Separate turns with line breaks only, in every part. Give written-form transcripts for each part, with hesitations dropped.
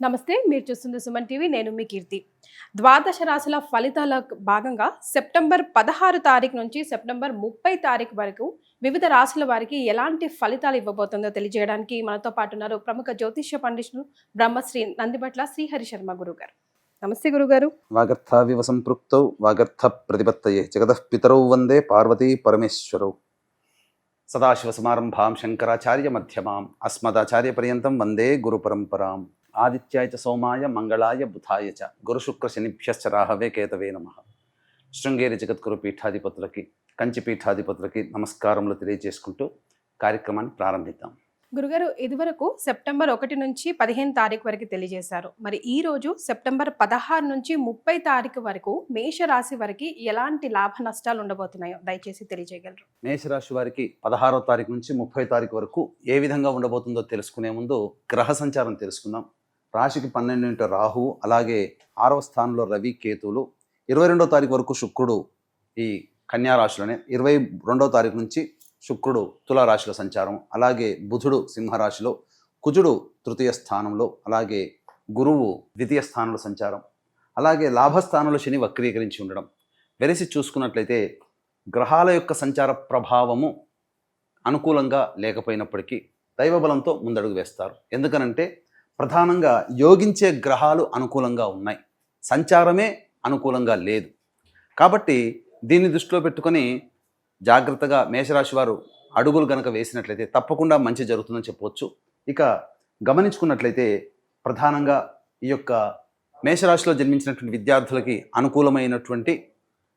నమస్తే, మీరు చూస్తుంది సుమన్ టీవీ. నేను మీ కీర్తి. ద్వాదశ రాశుల ఫలితాల భాగంగా సెప్టెంబర్ 16 తారీఖు నుంచి సెప్టెంబర్ 30 తారీఖు వరకు వివిధ రాశుల వారికి ఎలాంటి ఫలితాలు ఇవ్వబోతుందో తెలియజేయడానికి మనతో పాటు ఉన్నారు ప్రముఖ జ్యోతిష్య పండితులు బ్రహ్మశ్రీ నందిబట్ల శ్రీహరి శర్మ గురుగారు. నమస్తే గురుగారు.
వాగర్థావివ సంపృక్తౌ వాగర్థ ప్రతిపత్తయే జగతః పితరౌ వందే పార్వతీ పరమేశ్వరౌ. సదాశివసమారంభాం శంకరాచార్య మధ్యమాం అస్మదాచార్య పర్యంతం వందే గురు పరంపరాం. ఆదిత్యాయ చ సోమాయ మంగళాయ బుధాయ చ గురుశుక్ర శనిభ్యశ్చ రాహవే కేతవే నమః. శృంగేరి జగద్గురు పీఠాధిపతులకి, కంచి పీఠాధిపతులకి నమస్కారములు తెలియజేసుకుంటూ కార్యక్రమాన్ని ప్రారంభిద్దాం.
గురుగారు, ఇదివరకు సెప్టెంబర్ 1 నుంచి 15 తారీఖు వరకు తెలియజేశారు. మరి ఈ రోజు సెప్టెంబర్ 16 నుంచి 30 తారీఖు వరకు మేషరాశి వారికి ఎలాంటి లాభ నష్టాలు ఉండబోతున్నాయో దయచేసి తెలియజేయగలరు?
మేషరాశి వారికి 16వ తారీఖు నుంచి 30 తారీఖు వరకు ఏ విధంగా ఉండబోతుందో తెలుసుకునే ముందు గ్రహ సంచారం తెలుసుకుందాం. రాశికి 12 రాహువు, అలాగే 6వ స్థానంలో రవి, కేతువులు. 22వ తారీఖు వరకు శుక్రుడు ఈ కన్యా రాశిలోనే, 22వ తారీఖు నుంచి శుక్రుడు తులారాశిలో సంచారం, అలాగే బుధుడు సింహరాశిలో, కుజుడు తృతీయ స్థానంలో, అలాగే గురువు ద్వితీయ స్థానంలో సంచారం, అలాగే లాభస్థానంలో శని వక్రీకరించి ఉండడం. వెరసి చూసుకున్నట్లయితే గ్రహాల యొక్క సంచార ప్రభావము అనుకూలంగా లేకపోయినప్పటికీ దైవబలంతో ముందడుగు వేస్తారు. ఎందుకనంటే ప్రధానంగా యోగించే గ్రహాలు అనుకూలంగా ఉన్నాయి, సంచారమే అనుకూలంగా లేదు. కాబట్టి దీన్ని దృష్టిలో పెట్టుకొని జాగ్రత్తగా మేషరాశి వారు అడుగులు గనక వేసినట్లయితే తప్పకుండా మంచి జరుగుతుందని చెప్పవచ్చు. ఇక గమనించుకున్నట్లయితే ప్రధానంగా ఈ యొక్క మేషరాశిలో జన్మించినటువంటి విద్యార్థులకి అనుకూలమైనటువంటి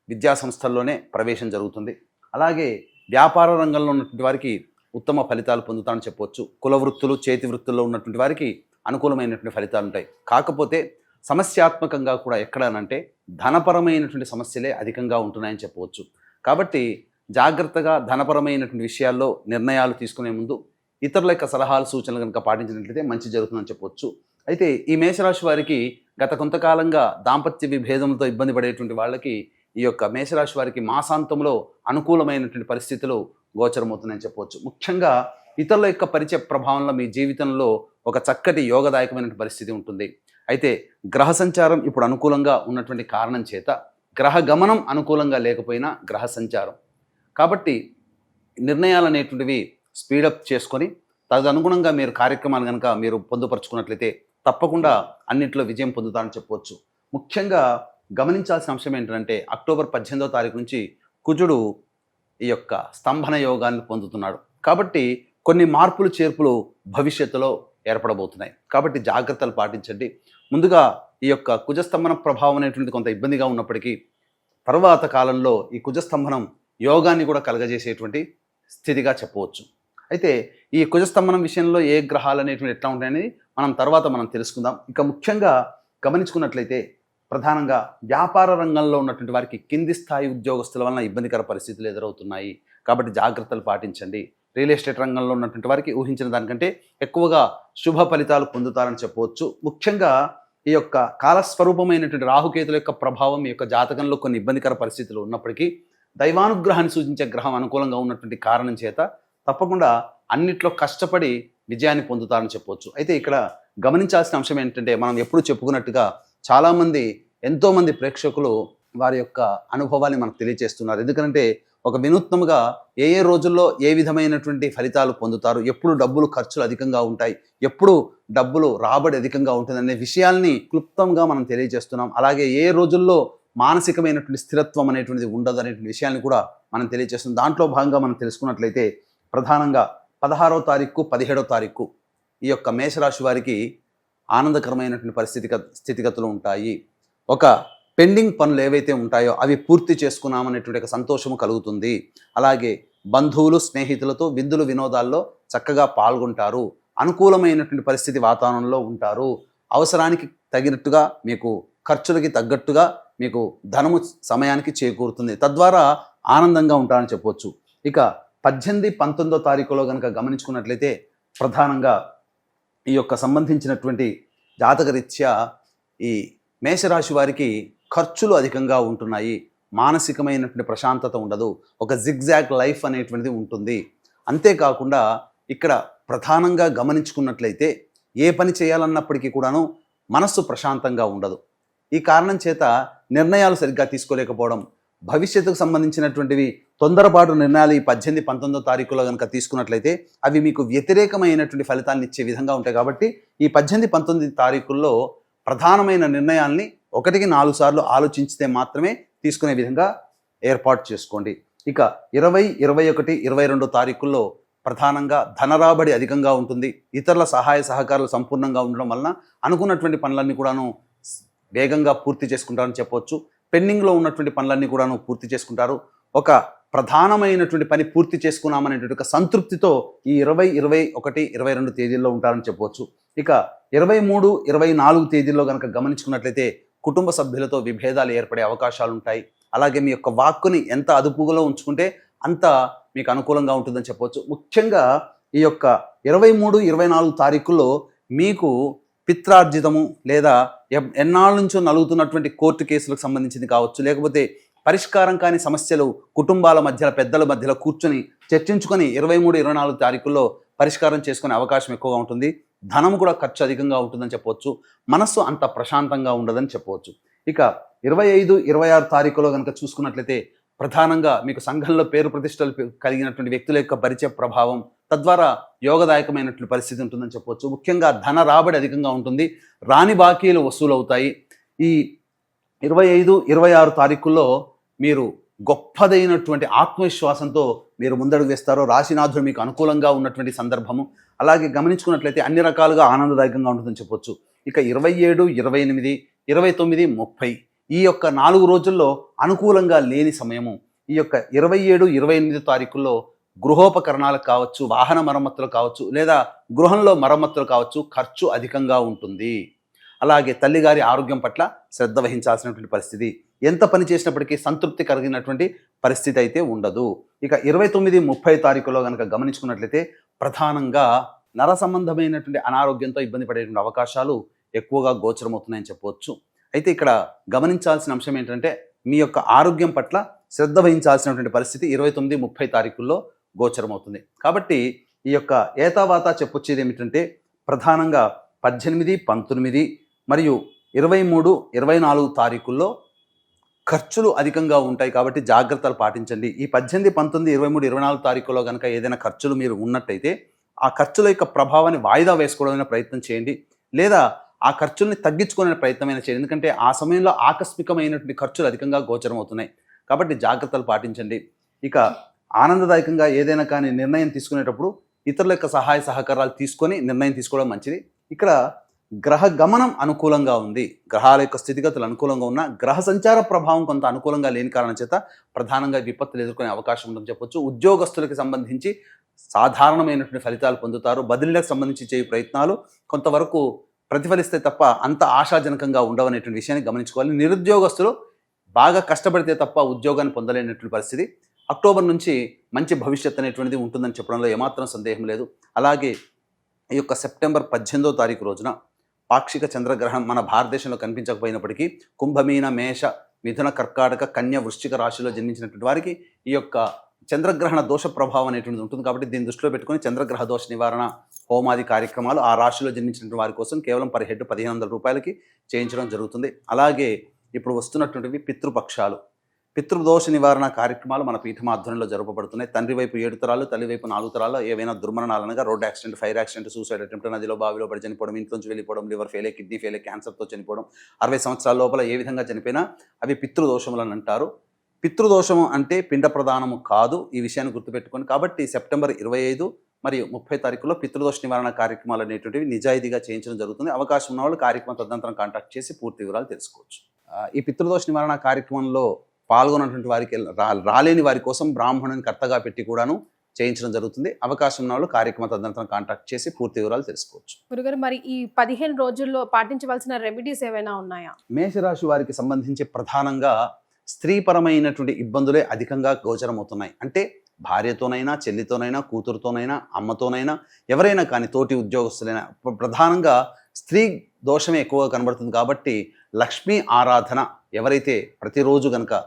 విద్యా సంస్థల్లోనే ప్రవేశం జరుగుతుంది. అలాగే వ్యాపార రంగంలో ఉన్నటువంటి వారికి ఉత్తమ ఫలితాలు పొందుతారని చెప్పవచ్చు. కుల వృత్తులు, చేతి వృత్తుల్లో ఉన్నటువంటి వారికి అనుకూలమైనటువంటి ఫలితాలు ఉంటాయి. కాకపోతే సమస్యాత్మకంగా కూడా ఎక్కడనంటే ధనపరమైనటువంటి సమస్యలే అధికంగా ఉంటున్నాయని చెప్పవచ్చు. కాబట్టి జాగ్రత్తగా ధనపరమైనటువంటి విషయాల్లో నిర్ణయాలు తీసుకునే ముందు ఇతరుల యొక్క సలహాలు, సూచనలు కనుక పాటించినట్లయితే మంచి జరుగుతుందని చెప్పవచ్చు. అయితే ఈ మేషరాశి వారికి గత కొంతకాలంగా దాంపత్య విభేదంతో ఇబ్బంది పడేటువంటి వాళ్ళకి ఈ యొక్క మేషరాశి వారికి మాసాంతంలో అనుకూలమైనటువంటి పరిస్థితులు గోచరమవుతున్నాయని చెప్పవచ్చు. ముఖ్యంగా ఇతరుల యొక్క పరిచయ ప్రభావంలో మీ జీవితంలో ఒక చక్కటి యోగదాయకమైన పరిస్థితి ఉంటుంది. అయితే గ్రహ సంచారం ఇప్పుడు అనుకూలంగా ఉన్నటువంటి కారణం చేత, గ్రహ గమనం అనుకూలంగా లేకపోయినా గ్రహ సంచారం కాబట్టి నిర్ణయాలు అనేటువంటివి స్పీడప్ చేసుకొని తదనుగుణంగా మీరు కార్యక్రమాలు కనుక మీరు పొందుపరుచుకున్నట్లయితే తప్పకుండా అన్నింటిలో విజయం పొందుతారని చెప్పవచ్చు. ముఖ్యంగా గమనించాల్సిన అంశం ఏంటంటే అక్టోబర్ 18వ తారీఖు నుంచి కుజుడు ఈ యొక్క స్తంభన యోగాన్ని పొందుతున్నాడు. కాబట్టి కొన్ని మార్పులు చేర్పులు భవిష్యత్తులో ఏర్పడబోతున్నాయి. కాబట్టి జాగ్రత్తలు పాటించండి. ముందుగా ఈ యొక్క కుజస్తంభన ప్రభావం అనేటువంటిది కొంత ఇబ్బందిగా ఉన్నప్పటికీ తర్వాత కాలంలో ఈ కుజస్తంభనం యోగాన్ని కూడా కలగజేసేటువంటి స్థితిగా చెప్పవచ్చు. అయితే ఈ కుజస్తంభనం విషయంలో ఏ గ్రహాలు అనేటువంటి ఎట్లా ఉంటాయనేది మనం తెలుసుకుందాం. ఇక ముఖ్యంగా గమనించుకున్నట్లయితే ప్రధానంగా వ్యాపార రంగంలో ఉన్నటువంటి వారికి కింది స్థాయి ఉద్యోగస్తుల వలన ఇబ్బందికర పరిస్థితులు ఎదురవుతున్నాయి. కాబట్టి జాగ్రత్తలు పాటించండి. రియల్ ఎస్టేట్ రంగంలో ఉన్నటువంటి వారికి ఊహించిన దానికంటే ఎక్కువగా శుభ ఫలితాలు పొందుతారని చెప్పవచ్చు. ముఖ్యంగా ఈ యొక్క కాలస్వరూపమైనటువంటి రాహుకేతుల యొక్క ప్రభావం ఈ యొక్క జాతకంలో కొన్ని ఇబ్బందికర పరిస్థితులు ఉన్నప్పటికీ దైవానుగ్రహాన్ని సూచించే గ్రహం అనుకూలంగా ఉన్నటువంటి కారణం చేత తప్పకుండా అన్నిట్లో కష్టపడి విజయాన్ని పొందుతారని చెప్పవచ్చు. అయితే ఇక్కడ గమనించాల్సిన అంశం ఏంటంటే మనం ఎప్పుడు చెప్పుకున్నట్టుగా చాలామంది ఎంతోమంది ప్రేక్షకులు వారి యొక్క అనుభవాన్ని మనకు తెలియజేస్తున్నారు. ఎందుకంటే ఒక వినూత్నంగా ఏ రోజుల్లో ఏ విధమైనటువంటి ఫలితాలు పొందుతారు, ఎప్పుడు డబ్బులు ఖర్చులు అధికంగా ఉంటాయి, ఎప్పుడు డబ్బులు రాబడి అధికంగా ఉంటుందనే విషయాల్ని క్లుప్తంగా మనం తెలియజేస్తున్నాం. అలాగే ఏ రోజుల్లో మానసికమైనటువంటి స్థిరత్వం అనేటువంటిది ఉండదు అనేటువంటి విషయాన్ని కూడా మనం తెలియజేస్తున్నాం. దాంట్లో భాగంగా మనం తెలుసుకున్నట్లయితే ప్రధానంగా 16వ తారీఖు 17వ తారీఖు ఈ యొక్క మేషరాశి వారికి ఆనందకరమైనటువంటి స్థితిగతులు ఉంటాయి. ఒక పెండింగ్ పనులు ఏవైతే ఉంటాయో అవి పూర్తి చేసుకున్నామనేటువంటి ఒక సంతోషము కలుగుతుంది. అలాగే బంధువులు, స్నేహితులతో విందులు వినోదాల్లో చక్కగా పాల్గొంటారు. అనుకూలమైనటువంటి పరిస్థితి వాతావరణంలో ఉంటారు. అవసరానికి తగినట్టుగా మీకు ఖర్చులకి తగ్గట్టుగా మీకు ధనము సమయానికి చేకూరుతుంది. తద్వారా ఆనందంగా ఉంటారని చెప్పవచ్చు. ఇక 18, 19వ తారీఖులో కనుక గమనించుకున్నట్లయితే ప్రధానంగా ఈ యొక్క సంబంధించినటువంటి జాతకరీత్యా ఈ మేషరాశి వారికి ఖర్చులు అధికంగా ఉంటున్నాయి. మానసికమైనటువంటి ప్రశాంతత ఉండదు. ఒక జిగ్జాగ్ లైఫ్ అనేటువంటిది ఉంటుంది. అంతేకాకుండా ఇక్కడ ప్రధానంగా గమనించుకున్నట్లయితే ఏ పని చేయాలన్నప్పటికీ కూడాను మనస్సు ప్రశాంతంగా ఉండదు. ఈ కారణం చేత నిర్ణయాలు సరిగ్గా తీసుకోలేకపోవడం, భవిష్యత్తుకు సంబంధించినటువంటివి తొందరపాటు నిర్ణయాలు ఈ 18, 19 తారీఖులో కనుక తీసుకున్నట్లయితే అవి మీకు వ్యతిరేకమైనటువంటి ఫలితాలను ఇచ్చే విధంగా ఉంటాయి. కాబట్టి ఈ 18, 19 తారీఖుల్లో ప్రధానమైన నిర్ణయాల్ని 1కి 4 సార్లు ఆలోచించితే మాత్రమే తీసుకునే విధంగా ఏర్పాటు చేసుకోండి. ఇక 20, 21, 22 తారీఖుల్లో ప్రధానంగా ధనరాబడి అధికంగా ఉంటుంది. ఇతరుల సహాయ సహకారాలు సంపూర్ణంగా ఉండడం వలన అనుకున్నటువంటి పనులన్నీ కూడాను వేగంగా పూర్తి చేసుకుంటారని చెప్పవచ్చు. పెండింగ్లో ఉన్నటువంటి పనులన్నీ కూడాను పూర్తి చేసుకుంటారు. ఒక ప్రధానమైనటువంటి పని పూర్తి చేసుకున్నామనేటువంటి ఒక సంతృప్తితో ఈ 20, 21, 22 తేదీల్లో ఉంటారని చెప్పవచ్చు. ఇక 23, 24 తేదీల్లో కనుక గమనించుకున్నట్లయితే కుటుంబ సభ్యులతో విభేదాలు ఏర్పడే అవకాశాలు ఉంటాయి. అలాగే మీ యొక్క వాక్కుని ఎంత అదుపులో ఉంచుకుంటే అంత మీకు అనుకూలంగా ఉంటుందని చెప్పవచ్చు. ముఖ్యంగా ఈ యొక్క 23, 24 తారీఖుల్లో మీకు పిత్రార్జితము లేదా ఎన్నాళ్ళ నుంచో నలుగుతున్నటువంటి కోర్టు కేసులకు సంబంధించింది కావచ్చు, లేకపోతే పరిష్కారం కాని సమస్యలు కుటుంబాల మధ్యలో పెద్దల మధ్యలో కూర్చొని చర్చించుకొని 23, 24 తారీఖుల్లో పరిష్కారం చేసుకునే అవకాశం ఎక్కువగా ఉంటుంది. ధనం కూడా ఖర్చు అధికంగా ఉంటుందని చెప్పవచ్చు. మనస్సు అంత ప్రశాంతంగా ఉండదని చెప్పవచ్చు. ఇక 25, 26 తారీఖులో కనుక చూసుకున్నట్లయితే ప్రధానంగా మీకు సంఘంలో పేరు ప్రతిష్టలు కలిగినటువంటి వ్యక్తుల యొక్క పరిచయ ప్రభావం, తద్వారా యోగదాయకమైనటువంటి పరిస్థితి ఉంటుందని చెప్పవచ్చు. ముఖ్యంగా ధన రాబడి అధికంగా ఉంటుంది. రాని బాకీలు వసూలు అవుతాయి. ఈ 25, 26 తారీఖుల్లో మీరు గొప్పదైనటువంటి ఆత్మవిశ్వాసంతో మీరు ముందడుగు వేస్తారో. రాశినాథుడు మీకు అనుకూలంగా ఉన్నటువంటి సందర్భము. అలాగే గమనించుకున్నట్లయితే అన్ని రకాలుగా ఆనందదాయకంగా ఉంటుందని చెప్పొచ్చు. ఇక 27, 28, 29, 30 ఈ యొక్క 4 రోజుల్లో అనుకూలంగా లేని సమయము. ఈ యొక్క 27, 28 తారీఖుల్లో గృహోపకరణాలకు కావచ్చు, వాహన మరమ్మతులు కావచ్చు, లేదా గృహంలో మరమ్మతులు కావచ్చు, ఖర్చు అధికంగా ఉంటుంది. అలాగే తల్లిగారి ఆరోగ్యం పట్ల శ్రద్ధ వహించాల్సినటువంటి పరిస్థితి. ఎంత పని చేసినప్పటికీ సంతృప్తి కలిగినటువంటి పరిస్థితి అయితే ఉండదు. ఇక 29, 30 తారీఖులో కనుక గమనించుకున్నట్లయితే ప్రధానంగా నర సంబంధమైనటువంటి అనారోగ్యంతో ఇబ్బంది పడేటువంటి అవకాశాలు ఎక్కువగా గోచరమవుతున్నాయని చెప్పవచ్చు. అయితే ఇక్కడ గమనించాల్సిన అంశం ఏంటంటే మీ యొక్క ఆరోగ్యం పట్ల శ్రద్ధ వహించాల్సినటువంటి పరిస్థితి 29, 30 తారీఖుల్లో గోచరమవుతుంది. కాబట్టి ఈ యొక్క ఏతావాత చెప్పొచ్చేది ఏమిటంటే ప్రధానంగా 18, 19 మరియు 23, 24 తారీఖుల్లో ఖర్చులు అధికంగా ఉంటాయి. కాబట్టి జాగ్రత్తలు పాటించండి. ఈ 18, 19, 23, 24 తారీఖుల్లో కనుక ఏదైనా ఖర్చులు మీరు ఉన్నట్టయితే ఆ ఖర్చుల యొక్క ప్రభావాన్ని వాయిదా వేసుకోవడానికి ప్రయత్నం చేయండి, లేదా ఆ ఖర్చుల్ని తగ్గించుకునే ప్రయత్నమైన చేయండి. ఎందుకంటే ఆ సమయంలో ఆకస్మికమైనటువంటి ఖర్చులు అధికంగా గోచరం అవుతున్నాయి. కాబట్టి జాగ్రత్తలు పాటించండి. ఇక ఆనందదాయకంగా ఏదైనా కానీ నిర్ణయం తీసుకునేటప్పుడు ఇతరుల యొక్క సహాయ సహకారాలు తీసుకొని నిర్ణయం తీసుకోవడం మంచిది. ఇక్కడ గ్రహ గమనం అనుకూలంగా ఉంది. గ్రహాల యొక్క స్థితిగతులు అనుకూలంగా ఉన్న గ్రహ సంచార ప్రభావం కొంత అనుకూలంగా లేని కారణం చేత ప్రధానంగా విపత్తులు ఎదుర్కొనే అవకాశం ఉందని చెప్పొచ్చు. ఉద్యోగస్తులకు సంబంధించి సాధారణమైనటువంటి ఫలితాలు పొందుతారు. బదిలీలకు సంబంధించి చేయు ప్రయత్నాలు కొంతవరకు ప్రతిఫలిస్తే తప్ప అంత ఆశాజనకంగా ఉండవనేటువంటి విషయాన్ని గమనించుకోవాలి. నిరుద్యోగస్తులు బాగా కష్టపడితే తప్ప ఉద్యోగాన్ని పొందలేనటువంటి పరిస్థితి. అక్టోబర్ నుంచి మంచి భవిష్యత్ అనేటువంటిది ఉంటుందని చెప్పడంలో ఏమాత్రం సందేహం లేదు. అలాగే ఈ యొక్క సెప్టెంబర్ 18వ తారీఖు రోజున పాక్షిక చంద్రగ్రహణం మన భారతదేశంలో కనిపించకపోయినప్పటికీ కుంభమీన, మేష, మిథున, కర్కాటక, కన్య, వృశ్చిక రాశిలో జన్మించినటువంటి వారికి ఈ యొక్క చంద్రగ్రహణ దోష ప్రభావం అనేటువంటిది ఉంటుంది. కాబట్టి దీన్ని దృష్టిలో పెట్టుకొని చంద్రగ్రహ దోష నివారణ హోమాది కార్యక్రమాలు ఆ రాశిలో జన్మించినటువంటి వారి కోసం కేవలం పర్ హెడ్ 1500 రూపాయలకి చేయించడం జరుగుతుంది. అలాగే ఇప్పుడు వస్తున్నటువంటివి పితృపక్షాలు, పితృదోష నివారణ కార్యక్రమాలు మన పీఠమాధ్వర్యంలో జరపబడుతున్నాయి. తండ్రి వైపు 7 తరాలు, తల్లి వైపు 4 తరాలు ఏవైనా దుర్మరణాలు అనగా road accident, fire accident, suicide attempt, నదిలో బావిలో పడి చనిపోవడం, ఇంట్లోంచి వెళ్ళిపోవడం, లివర్ ఫెయిల్, కిడ్నీ ఫెయిల్, క్యాన్సర్తో చనిపోవడం, 60 సంవత్సరాల లోపల ఏ విధంగా చనిపోయినా అవి పితృదోషములని అంటారు. పితృదోషము అంటే పిండ ప్రదానము కాదు. ఈ విషయాన్ని గుర్తుపెట్టుకొని కాబట్టి సెప్టెంబర్ 25 మరియు 30 తారీఖుల్లో పితృదోష నివారణ కార్యక్రమాలు అనేటువంటివి నిజాయితీగా చేయించడం జరుగుతుంది. అవకాశం ఉన్న వాళ్ళు కార్యక్రమం తదనంతరం కాంటాక్ట్ చేసి పూర్తి వివరాలు తెలుసుకోవచ్చు. ఈ పితృదోష నివారణ కార్యక్రమంలో పాల్గొన్నటువంటి వారికి రాలేని వారి కోసం బ్రాహ్మణుని కర్తగా పెట్టి కూడాను చేయించడం జరుగుతుంది. అవకాశం ఉన్న వాళ్ళు కార్యక్రమ తదనంతరం కాంటాక్ట్ చేసి పూర్తి వివరాలు తెలుసుకోవచ్చు.
గురుగారు, మరి ఈ 15 రోజుల్లో పాటించవలసిన రెమెడీస్ ఏమైనా ఉన్నాయా?
మేషరాశి వారికి సంబంధించి ప్రధానంగా స్త్రీపరమైనటువంటి ఇబ్బందులే అధికంగా గోచరమవుతున్నాయి. అంటే భార్యతోనైనా, చెల్లితోనైనా, కూతురుతోనైనా, అమ్మతోనైనా, ఎవరైనా కానీ తోటి ఉద్యోగస్తులైనా ప్రధానంగా స్త్రీ దోషమే ఎక్కువగా కనబడుతుంది. కాబట్టి లక్ష్మీ ఆరాధన ఎవరైతే ప్రతిరోజు కనుక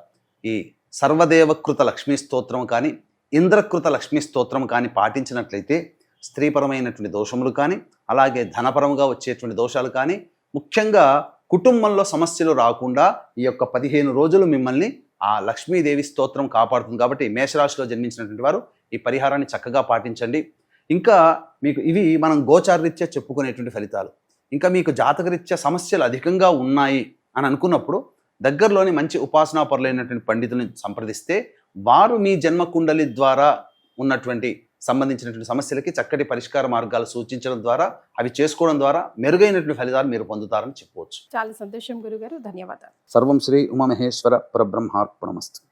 ఈ సర్వదేవకృత లక్ష్మీ స్తోత్రం కానీ, ఇంద్రకృత లక్ష్మీ స్తోత్రం కానీ పాటించినట్లయితే స్త్రీపరమైనటువంటి దోషములు కానీ, అలాగే ధనపరముగా వచ్చేటువంటి దోషాలు కానీ, ముఖ్యంగా కుటుంబంలో సమస్యలు రాకుండా ఈ యొక్క 15 రోజులు మిమ్మల్ని ఆ లక్ష్మీదేవి స్తోత్రం కాపాడుతుంది. కాబట్టి మేషరాశిలో జన్మించినటువంటి వారు ఈ పరిహారాన్ని చక్కగా పాటించండి. ఇంకా మీకు ఇవి మనం గోచారరీత్యా చెప్పుకునేటువంటి ఫలితాలు. ఇంకా మీకు జాతకరీత్యా సమస్యలు అధికంగా ఉన్నాయి అని అనుకున్నప్పుడు దగ్గరలోని మంచి ఉపాసనా పరులైనటువంటి పండితులను సంప్రదిస్తే వారు మీ జన్మ కుండలి ద్వారా ఉన్నటువంటి సంబంధించినటువంటి సమస్యలకి చక్కటి పరిష్కార మార్గాలు సూచించడం ద్వారా అవి చేసుకోవడం ద్వారా మెరుగైనటువంటి ఫలితాలు మీరు పొందుతారని చెప్పవచ్చు.
చాలా సంతోషం గురుగారు, ధన్యవాదాలు.
సర్వం శ్రీ ఉమామహేశ్వర పరబ్రహ్మార్పణమస్తు.